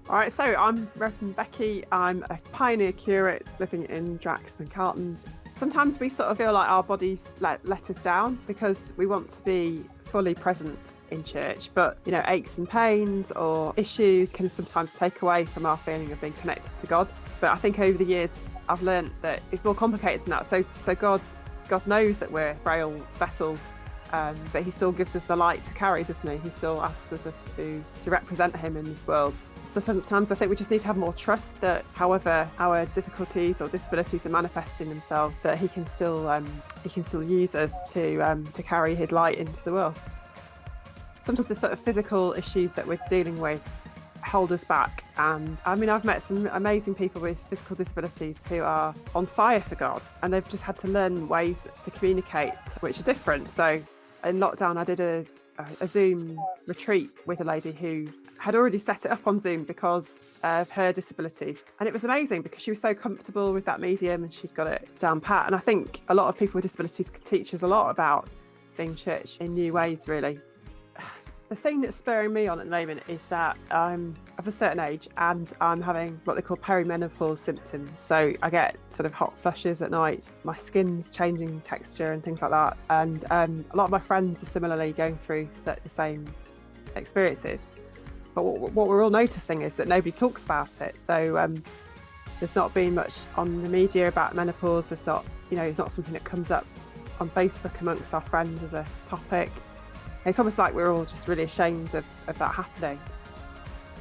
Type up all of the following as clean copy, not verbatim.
All right, so I'm Reverend Becky. I'm a pioneer curate living in Draxton and Carlton. Sometimes we sort of feel like our bodies let us down because we want to be fully present in church, but aches and pains or issues can sometimes take away from our feeling of being connected to God. But I think over the years I've learned that it's more complicated than that. So God knows that we're frail vessels, but He still gives us the light to carry, doesn't He? He still asks us to represent Him in this world. So sometimes I think we just need to have more trust that however our difficulties or disabilities are manifesting themselves, that He can still use us to carry His light into the world. Sometimes the sort of physical issues that we're dealing with hold us back. And I mean, I've met some amazing people with physical disabilities who are on fire for God, and they've just had to learn ways to communicate which are different. So in lockdown, I did a Zoom retreat with a lady who had already set it up on Zoom because of her disabilities. And it was amazing because she was so comfortable with that medium and she'd got it down pat. And I think a lot of people with disabilities could teach us a lot about being church in new ways, really. The thing that's spurring me on at the moment is that I'm of a certain age and I'm having what they call perimenopause symptoms. So I get sort of hot flushes at night, my skin's changing texture and things like that. And a lot of my friends are similarly going through the same experiences. But what we're all noticing is that nobody talks about it. So there's not been much on the media about menopause. There's not, it's not something that comes up on Facebook amongst our friends as a topic. It's almost like we're all just really ashamed of that happening.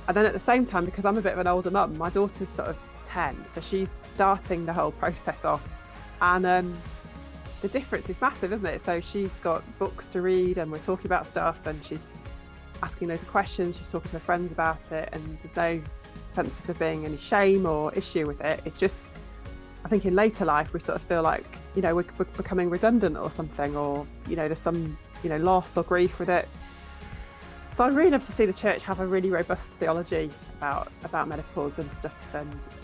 And then at the same time, because I'm a bit of an older mum, my daughter's sort of 10, so she's starting the whole process off. And the difference is massive, isn't it? So she's got books to read and we're talking about stuff and she's asking loads of questions, she's talking to her friends about it, and there's no sense of there being any shame or issue with it. It's just, I think in later life, we sort of feel like, we're becoming redundant or something, or, there's some loss or grief with it. So I'd really love to see the church have a really robust theology about menopause and stuff,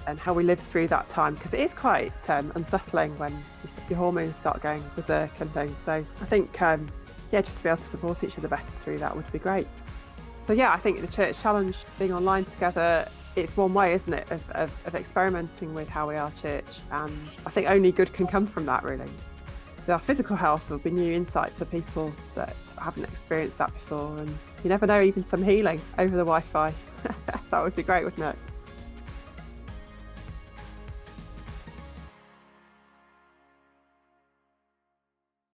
and how we live through that time, because it is quite unsettling when your hormones start going berserk and things. So I think, just to be able to support each other better through that would be great. So I think the church challenge, being online together, it's one way, isn't it, of experimenting with how we are church, and I think only good can come from that, really. Our physical health will be new insights for people that haven't experienced that before, and you never know, even some healing over the Wi-Fi. That would be great, wouldn't it?